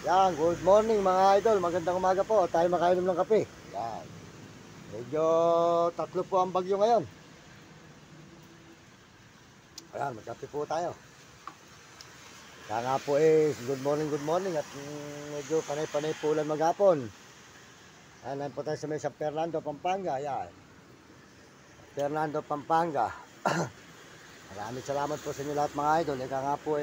Yan, good morning mga idol. Magandang umaga po. Tayo makainom ng kape. Yan. Medyo tatlo po ang bagyo ngayon. Ayan, magkape po tayo. Kaya nga po good morning at medyo panay-panay po ulan maghapon. Ayan po tayo sa may San Fernando, Pampanga. Ayan. Fernando, Pampanga. Maraming salamat po sa inyo lahat mga idol. Kaya nga po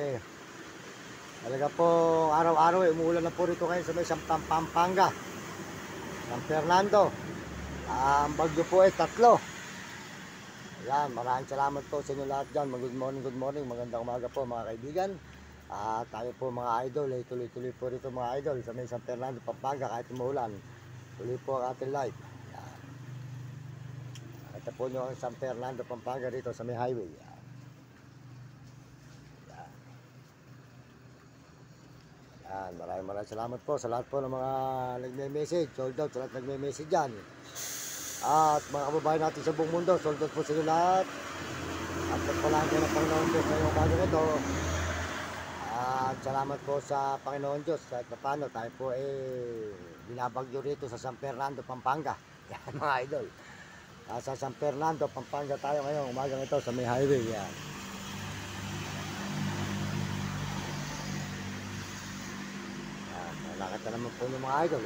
talaga po araw-araw umuulan na po rito ngayon sa may Pampanga, San Fernando. Ang bagyo po tatlo. Ayan, maraming salamat po sa inyo lahat dyan. Good morning, magandang umaga po mga kaibigan. Tayo po mga idol tuloy-tuloy po rito mga idol sa may San Fernando, Pampanga kahit umuulan. Tuloy po ang ating live. Ito po nyo ang San Fernando, Pampanga rito sa may highway. Maraming salamat po sa lahat po ng mga nagme-message. Sold out sa lahat nagme-message dyan. At mga kababayan natin sa buong mundo, sold out po sa inyo lahat. At pagpalaan kayo ng Panginoon Diyos sa iyong bago nito. At salamat po sa Panginoon Diyos. Kahit na paano tayo po binabagyo rito sa San Fernando, Pampanga. Yan mga idol. Sa San Fernando, Pampanga tayo ngayon. Umaga nito sa may highway. Yan. Nakita naman po yung mga idol.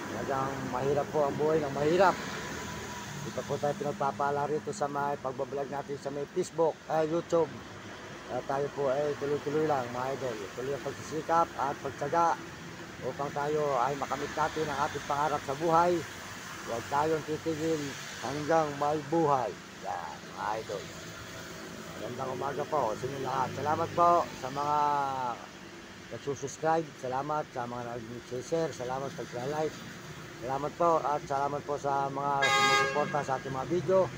Talagang mahirap po ang buhay ng mahirap. Dito po tayo pinagpapala rito sa may pagbablog natin sa may Facebook, YouTube. Tayo po tuloy-tuloy lang mga idol. Tuloy ang pagsisikap at pagtsaga upang tayo ay makamit natin ang ating pangarap sa buhay. Huwag tayong titigil hanggang may buhay. Yan mga idol. Magandang umaga po sa inyo lahat. Salamat po sa mga nagsusubscribe, salamat sa mga nag-share, salamat sa pag-like, salamat po at salamat po sa mga sumusuporta sa ating mga video.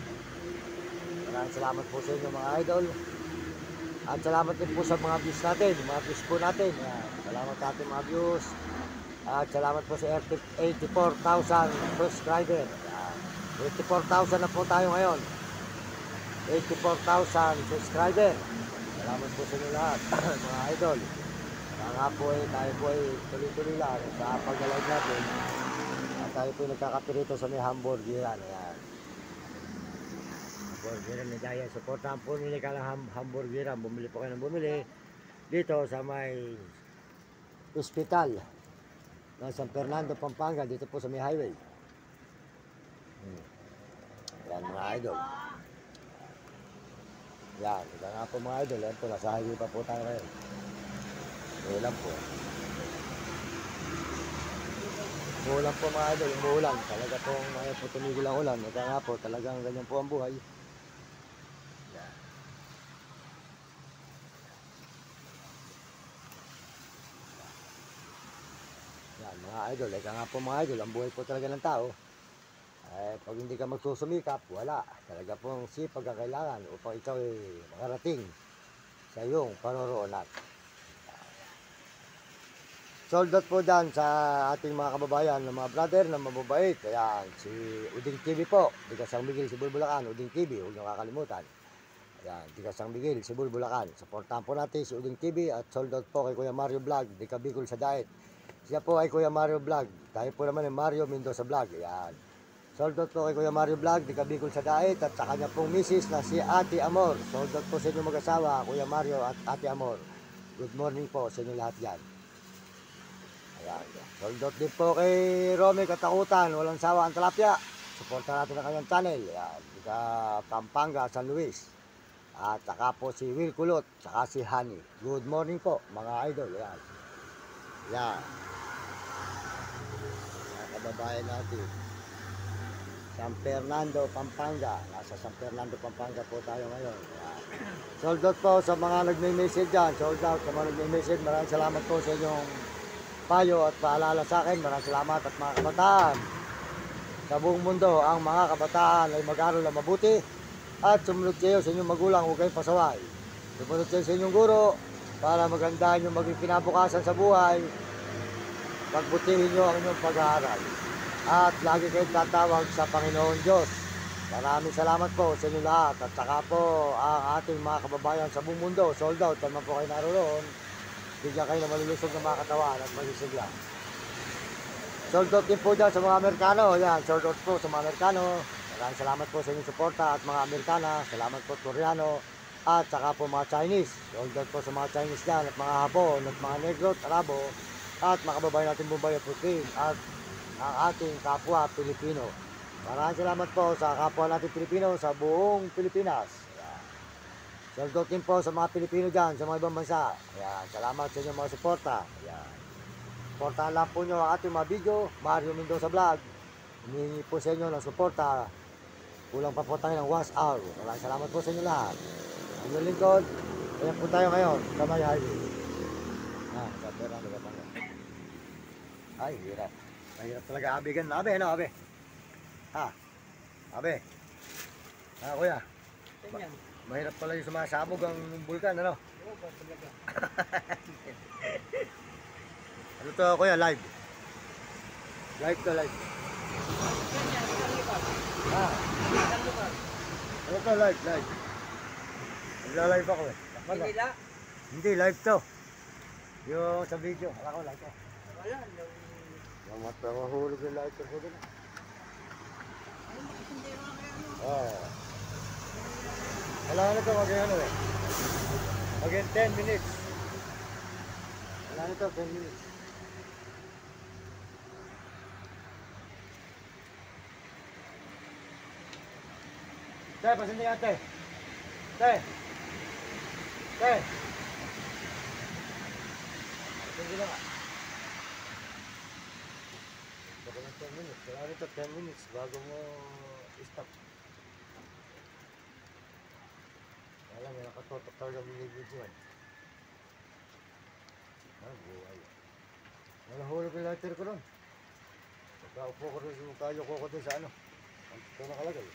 Maraming salamat po sa inyo mga idol at salamat din po sa mga views natin, mga views po natin. Salamat sa ating mga views at salamat po sa 84,000 subscriber. 84,000 na po tayo ngayon, 84,000 subscriber. Salamat po sa inyo lahat mga idol. Nga po tayo po tuloy-tuloy lang sa pag-live natin. At tayo po nagkakape rito sa may hamburgeran. Ayan. Hamburgeran ni Daya. Supportahan po nila ka ng hamburgeran. Bumili po kayo ng bumili dito sa may hospital ng San Fernando, Pampanga. Dito po sa may highway. Ayan mga idol. Ayan. Ito nga po mga idol. Ayan po. Nasa highway pa po tayo ngayon. Umuulan po. Umuulan po mga idol, umuulan. Talaga pong may po tumigil ang ulan. Ika nga po, talagang ganyan po ang buhay. Yan mga idol, ika nga po mga idol, ang buhay po talaga ng tao. Pag hindi ka magsusumikap, wala. Talaga pong sipag ang kailangan upang ikaw makarating sa iyong paroroonan. Sold out po dyan sa ating mga kababayan, ng mga brother na mababait. Ayan, si Uding TV po, Tiga San Miguel, Cebu, Bulacan. Uding TV, huwag nyo kakalimutan. Ayan, Tiga San Miguel, Cebu, Bulacan. Supportahan po natin si Uding TV at sold out po kay Kuya Mario Vlog, di Bicol sa Diet. Siya po ay Kuya Mario Vlog. Tayo po naman ay Mario Mendoza Vlog. Ayan. Sold out po kay Kuya Mario Vlog, di Bicol sa Diet at sa kanya pong misis na si Ate Amor. Sold out po sa inyo mag-asawa, Kuya Mario at Ate Amor. Good morning po sa inyo lahat yan. Ayan. Sold out din po kay Romy Katakutan, walang sawa ang talapya. Suporta natin ang kanyang channel. Ayan. Sa Pampanga, San Luis. At saka po si Will Kulot, saka si Honey. Good morning po mga idol. Ayan. Ayan. Ayan, kababayan natin. San Fernando, Pampanga. Nasa San Fernando, Pampanga po tayo ngayon. Ayan. Sold out po sa mga nagme-message dyan. Sold out sa mga nagme-message. Maraming salamat po sa inyong payo at paalala sa akin. Maraming salamat at mga kabataan sa buong mundo, ang mga kabataan ay mag-aral na mabuti at sumunod kayo sa inyong magulang, huwag kayong pasaway. Sumunod kayo sa inyong guro para magandahan yung maging kinabukasan sa buhay. Pagbutihin nyo ang inyong pag-aaral at lagi kayong tatawag sa Panginoon Diyos. Maraming salamat po sa inyo lahat at saka po ang ating mga kababayan sa buong mundo. Sold out naman po kayo naroon. bigyan kayo ng malulusog na mga katawan at masisigla. Sold out din po dyan sa mga Amerikano. Yan, sold out po sa mga Amerikano. Maraming salamat po sa inyong suporta at mga Amerikana. Salamat po Koreano at saka po mga Chinese. Sold out po sa mga Chinese dyan at mga Hapon at mga Negro at Arabo at mga kababayan natin Bombay at Putin at ang ating kapwa Pilipino. Maraming salamat po sa kapwa natin Pilipino sa buong Pilipinas. Yan. Sold out din po sa mga Pilipino dyan sa mga ibang bansa. Yan. Salamat sa inyong mga suporta. Yan. Suportahan lang po nyo ang ating mga video, Mario Mendoza Vlog. Humingi po sa inyo ng suporta. Kulang pa po tayo ng 1 hour. Maraming salamat po sa inyo lahat. Ang inyong lingkod, ayan po tayo ngayon sa may highway. Sa pera, nagapanga. Ay, hirap. Mahirap talaga abigan na. Abe, ano, abe? Abe? Kuya? Mahirap pala yung sumasabog ang bulkan, ano? Oo, ba talaga? Ano to kuya, live? Live to live. Ano to live, live? Nagla-live ako eh. Manila? Hindi, live to. Yung sa video, akala ko live to. Wala. Yung mahulog yung live to ko din. Wala na to, mag-ano eh. Mag-in 10 minutes. Wala na to, 10 minutes. Te, pasindi ka, te. Te. Te. Pasindi ka. Baka ng 10 minutes. Wala nito 10 minutes bago mo stop. Wala, may nakatotok talaga binibidyoan. Buhay. Nalahulog yung lighter ko ron. Pagkaupo ko rin, kayo ko din sa ano. Ito nakalagay.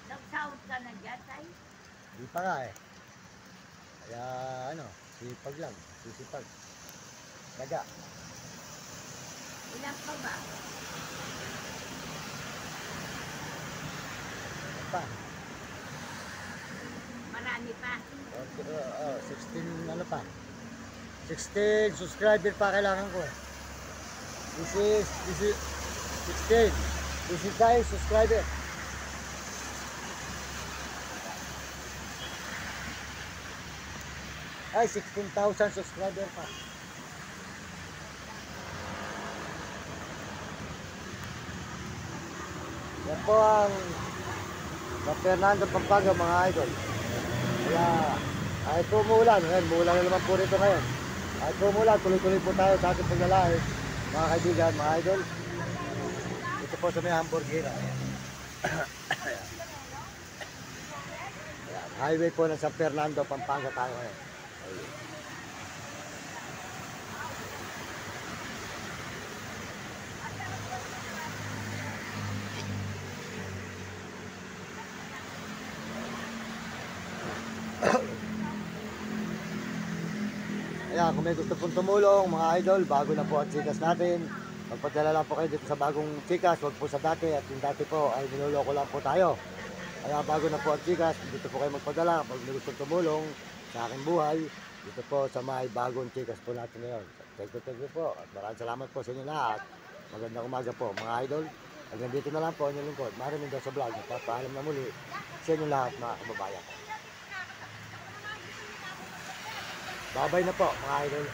Nag-sound ka na dyan, tay? Di pa nga eh. Kaya ano, sipag lang. Sisipag. Daga. Ilan pa ba? Ano pa? Marami pa. 16 ano pa? 16 subscriber pa kailangan ko eh. This is 16. This is guys subscriber. Ay, 16,000 subscriber pa. Yan po ang San Fernando, Pampanga mga idol. Kaya kahit po umulan, ngayon, umulan na naman po rito ngayon. Kahit po umulan, tuloy-tuloy po tayo sa ating paglalahid. Mga kaibigan, mga idol. Ito po sa may hamburger. Ayan. Ayan. Highway po ng San Fernando, Pampanga tayo ngayon. Ayun. Ayan, kung may gusto pong tumulong, mga idol, bago na po ang Gcash natin. Magpadala lang po kayo dito sa bagong Gcash, huwag po sa dati. At yung dati po ay niloloko lang po tayo. Kaya bago na po ang Gcash, dito po kayo magpadala. Pag may gusto tumulong sa aking buhay, dito po sa may bagong Gcash po natin ngayon. Thank you po. At maraming salamat po sa inyo lahat. Magandang umaga po, mga idol. Hanggang dito na lang po ang inyong lingkod. Mario Mendoza Vlog. Nagpapaalam na muli sa inyo lahat, mga kababayan. Babay na po, mga idol.